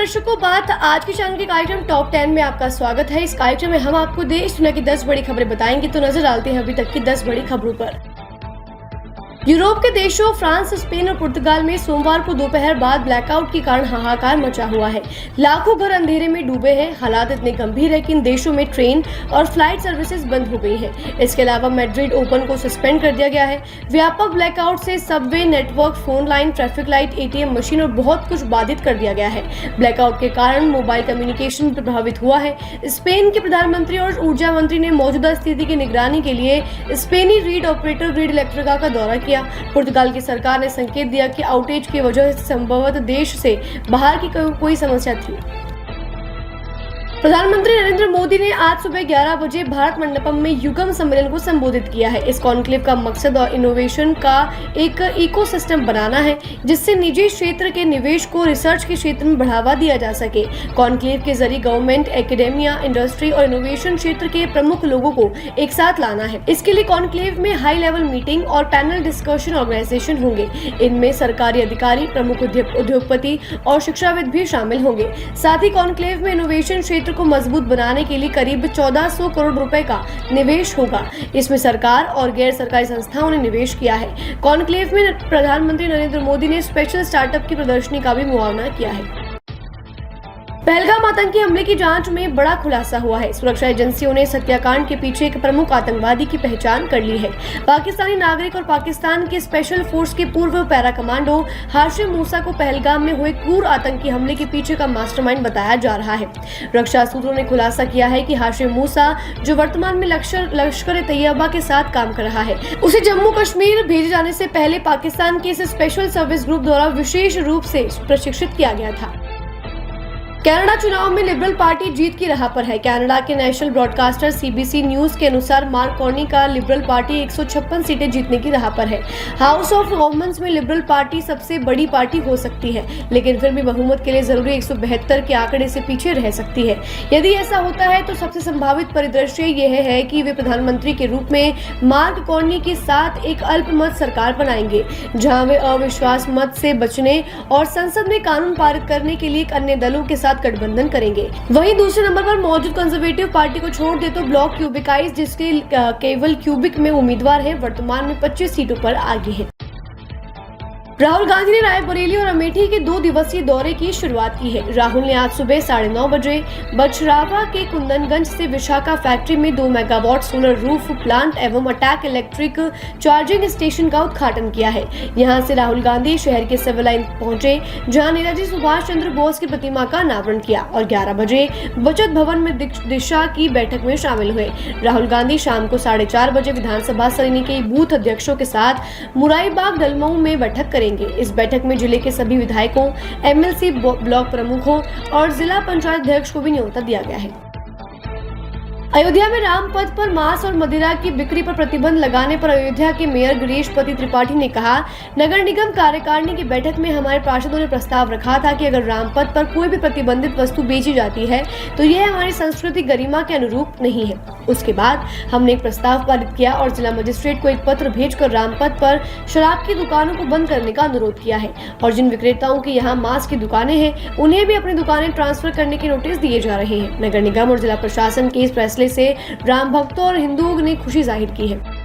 दर्शकों, बात आज के चैनल के कार्यक्रम टॉप 10 में आपका स्वागत है। इस कार्यक्रम में हम आपको देश दुनिया की 10 बड़ी खबरें बताएंगे। तो नजर डालते हैं अभी तक की 10 बड़ी खबरों पर। यूरोप के देशों फ्रांस, स्पेन और पुर्तगाल में सोमवार को दोपहर बाद ब्लैकआउट के कारण हाहाकार मचा हुआ है। लाखों घर अंधेरे में डूबे हैं। हालात इतने गंभीर है कि इन देशों में ट्रेन और फ्लाइट सर्विसेज बंद हो गई हैं। इसके अलावा मैड्रिड ओपन को सस्पेंड कर दिया गया है। व्यापक ब्लैकआउट से Subway network, phone line, traffic light, ATM machine और बहुत कुछ बाधित कर दिया गया है। ब्लैकआउट के कारण मोबाइल कम्युनिकेशन प्रभावित हुआ है। स्पेन के प्रधानमंत्री और ऊर्जा मंत्री ने मौजूदा स्थिति की निगरानी के लिए स्पेनी रीड ऑपरेटर ग्रिड इलेक्ट्रिका का दौरा किया। पुर्तगाल की सरकार ने संकेत दिया कि आउटेज की वजह से संभवतः देश से बाहर की कोई समस्या थी। प्रधानमंत्री नरेंद्र मोदी ने आज सुबह 11 बजे भारत मंडपम में युगम सम्मेलन को संबोधित किया है। इस कॉन्क्लेव का मकसद और इनोवेशन का एक इकोसिस्टम बनाना है, जिससे निजी क्षेत्र के निवेश को रिसर्च के क्षेत्र में बढ़ावा दिया जा सके। कॉन्क्लेव के जरिए गवर्नमेंट, एकेडेमिया, इंडस्ट्री और इनोवेशन क्षेत्र के प्रमुख लोगों को एक साथ लाना है। इसके लिए कॉन्क्लेव में हाई लेवल मीटिंग और पैनल डिस्कशन ऑर्गेनाइजेशन होंगे। इनमें सरकारी अधिकारी, प्रमुख उद्योगपति और शिक्षाविद भी शामिल होंगे। साथ ही कॉन्क्लेव में इनोवेशन क्षेत्र को मजबूत बनाने के लिए करीब 1400 करोड़ रुपए का निवेश होगा। इसमें सरकार और गैर सरकारी संस्थाओं ने निवेश किया है। कॉन्क्लेव में प्रधानमंत्री नरेंद्र मोदी ने स्पेशल स्टार्टअप की प्रदर्शनी का भी मुआयना किया है। पहलगाम आतंकी हमले की जांच में बड़ा खुलासा हुआ है। सुरक्षा एजेंसियों ने इस हत्याकांड के पीछे एक प्रमुख आतंकवादी की पहचान कर ली है। पाकिस्तानी नागरिक और पाकिस्तान के स्पेशल फोर्स के पूर्व पैरा कमांडो हाशिम मूसा को पहलगाम में हुए क्रूर आतंकी हमले के पीछे का मास्टरमाइंड बताया जा रहा है। रक्षा सूत्रों ने खुलासा किया है कि हाशिम मूसा, जो वर्तमान में लश्कर तैयबा के साथ काम कर रहा है, उसे जम्मू कश्मीर भेजे जाने से पहले पाकिस्तान के इस स्पेशल सर्विस ग्रुप द्वारा विशेष रूप से प्रशिक्षित किया गया था। कनाडा चुनाव में लिबरल पार्टी जीत की राह पर है। कनाडा के नेशनल ब्रॉडकास्टर सीबीसी न्यूज के अनुसार मार्क कार्नी का लिबरल पार्टी 156 सीटें जीतने की राह पर है। हाउस ऑफ कॉमन्स में लिबरल पार्टी सबसे बड़ी पार्टी हो सकती है, लेकिन फिर भी बहुमत के लिए जरूरी 172 के आंकड़े से पीछे रह सकती है। यदि ऐसा होता है तो सबसे संभावित परिदृश्य यह है कि वे प्रधानमंत्री के रूप में मार्क कार्नी के साथ एक अल्पमत सरकार बनाएंगे, जहां वे अविश्वास मत से बचने और संसद में कानून पारित करने के लिए एक अन्य दलों के साथ गठबंधन करेंगे। वहीं दूसरे नंबर पर मौजूद कंजर्वेटिव पार्टी को छोड़ दे तो ब्लॉक क्यूबिकाइज, जिसके केवल क्यूबिक में उम्मीदवार है, वर्तमान में 25 सीटों पर आगे है। राहुल गांधी ने रायबरेली और अमेठी के 2 दिवसीय दौरे की शुरुआत की है। राहुल ने आज सुबह 9:30 बजे बछरावा के कुंदनगंज से विशाखा फैक्ट्री में 2 मेगावाट सोलर रूफ प्लांट एवं अटैक इलेक्ट्रिक चार्जिंग स्टेशन का उद्घाटन किया है। यहां से राहुल गांधी शहर के सिविल लाइन पहुंचे, जहां नेताजी सुभाष चंद्र बोस की प्रतिमा का अनावरण किया और 11 बजे बचत भवन में दिशा की बैठक में शामिल हुए। राहुल गांधी शाम को 4:30 बजे विधानसभा सरिनी के बूथ अध्यक्षों के साथ मुराईबाग डलमऊ में बैठक करेंगे। इस बैठक में जिले के सभी विधायकों, एमएलसी, ब्लॉक प्रमुखों और जिला पंचायत अध्यक्ष को भी न्योता दिया गया है। अयोध्या में रामपथ पर मांस और मदिरा की बिक्री पर प्रतिबंध लगाने पर अयोध्या के मेयर गिरीशपति त्रिपाठी ने कहा, नगर निगम कार्यकारिणी की बैठक में हमारे पार्षदों ने प्रस्ताव रखा था कि अगर रामपथ पर कोई भी प्रतिबंधित वस्तु बेची जाती है तो यह हमारी सांस्कृतिक गरिमा के अनुरूप नहीं है। उसके बाद हमने एक प्रस्ताव पारित किया और जिला मजिस्ट्रेट को एक पत्र भेजकर रामपथ पर शराब की दुकानों को बंद करने का अनुरोध किया है और जिन विक्रेताओं की यहाँ मांस की दुकानें हैं उन्हें भी अपनी दुकानें ट्रांसफर करने के नोटिस दिए जा रहे हैं। नगर निगम और जिला प्रशासन के इस फैसले से राम भक्तों और हिंदुओं ने खुशी जाहिर की है।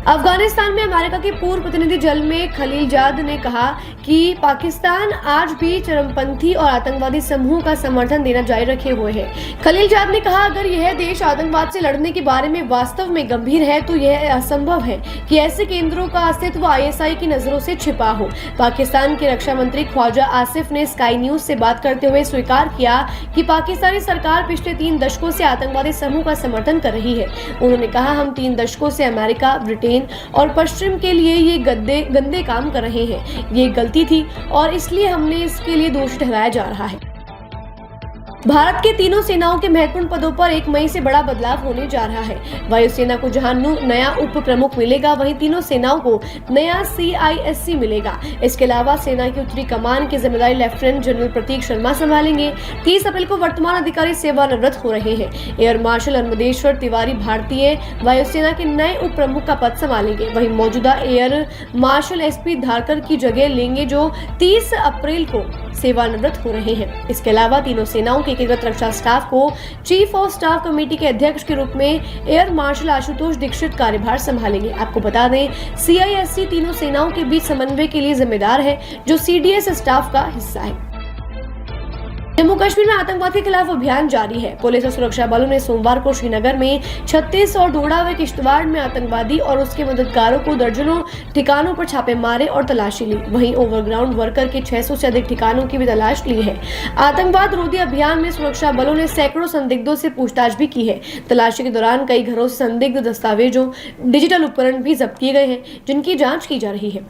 अफगानिस्तान में अमेरिका के पूर्व प्रतिनिधि जलमे खलीलजाद ने कहा कि पाकिस्तान आज भी चरमपंथी और आतंकवादी समूह का समर्थन देना जारी रखे हुए है। खलीलजाद ने कहा, अगर यह देश आतंकवाद से लड़ने के बारे में वास्तव में गंभीर है तो यह असंभव है कि ऐसे केंद्रों का अस्तित्व आईएसआई की नजरों से छिपा हो। पाकिस्तान के रक्षा मंत्री ख्वाजा आसिफ ने स्काई न्यूज से बात करते हुए स्वीकार किया कि पाकिस्तानी सरकार पिछले 3 दशकों से आतंकवादी समूह का समर्थन कर रही है। उन्होंने कहा, हम 3 दशकों से अमेरिका, ब्रिटेन और पश्चिम के लिए ये गंदे काम कर रहे हैं। ये गलती थी और इसलिए हमने इसके लिए दोषी ठहराया जा रहा है। भारत के तीनों सेनाओं के महत्वपूर्ण पदों पर 1 मई से बड़ा बदलाव होने जा रहा है। वायुसेना को जहां नया उप प्रमुख मिलेगा, वहीं तीनों सेनाओं को नया CISC मिलेगा। इसके अलावा सेना की उत्तरी कमान की जिम्मेदारी लेफ्टिनेंट जनरल प्रतीक शर्मा संभालेंगे। 30 अप्रैल को वर्तमान अधिकारी सेवानिवृत्त हो रहे हैं। एयर मार्शल अनमदेश्वर तिवारी भारतीय वायुसेना के नए उप प्रमुख का पद संभालेंगे। वहीं मौजूदा एयर मार्शल SP धारकर की जगह लेंगे, जो 30 अप्रैल को सेवानिवृत्त हो रहे हैं। इसके अलावा तीनों सेनाओं के एकीकृत रक्षा स्टाफ को चीफ ऑफ स्टाफ कमेटी के अध्यक्ष के रूप में एयर मार्शल आशुतोष दीक्षित कार्यभार संभालेंगे। आपको बता दें, CISC तीनों सेनाओं के बीच समन्वय के लिए जिम्मेदार है, जो CDS स्टाफ का हिस्सा है। जम्मू कश्मीर में आतंकवाद के खिलाफ अभियान जारी है। पुलिस और सुरक्षा बलों ने सोमवार को श्रीनगर में 36 और डोडा व किश्तवाड़ में आतंकवादी और उसके मददगारों को दर्जनों ठिकानों पर छापे मारे और तलाशी ली। वहीं ओवरग्राउंड वर्कर के 600 से अधिक ठिकानों की भी तलाश ली है। आतंकवाद रोधी अभियान में सुरक्षा बलों ने सैकड़ों संदिग्धों से पूछताछ भी की है। तलाशी के दौरान कई घरों से संदिग्ध दस्तावेजों, डिजिटल उपकरण भी जब्त किए गए हैं, जिनकी जाँच की जा रही है।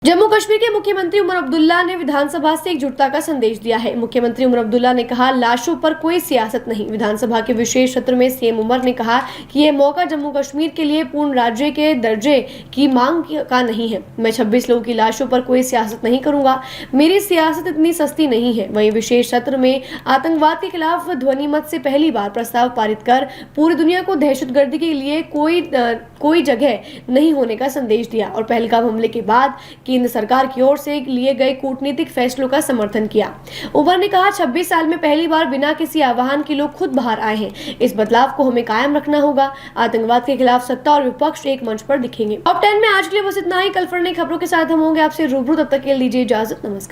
जम्मू कश्मीर के मुख्यमंत्री उमर अब्दुल्ला ने विधानसभा से एकजुटता का संदेश दिया है। मुख्यमंत्री उमर अब्दुल्ला ने कहा, लाशों पर कोई सियासत नहीं। विधानसभा के विशेष सत्र में सीएम उमर ने कहा कि यह मौका जम्मू कश्मीर के लिए पूर्ण राज्य के दर्जे की मांग का नहीं है। मैं 26 लोगों की लाशों पर कोई सियासत नहीं करूंगा। मेरी सियासत इतनी सस्ती नहीं है। वहीं विशेष सत्र में आतंकवाद के खिलाफ ध्वनि मत से पहली बार प्रस्ताव पारित कर पूरी दुनिया को दहशतगर्दी के लिए कोई जगह नहीं होने का संदेश दिया और पहलगाम हमले के बाद केंद्र सरकार की ओर से लिए गए कूटनीतिक फैसलों का समर्थन किया। उमर ने कहा, 26 साल में पहली बार बिना किसी आह्वान के लोग खुद बाहर आए हैं। इस बदलाव को हमें कायम रखना होगा। आतंकवाद के खिलाफ सत्ता और विपक्ष एक मंच पर दिखेंगे। टॉप 10 में आज के लिए बस इतना ही। कल फिर नई खबरों के साथ हम होंगे आपसे रूबरू। तब तक के लिए लीजिए इजाजत। नमस्कार।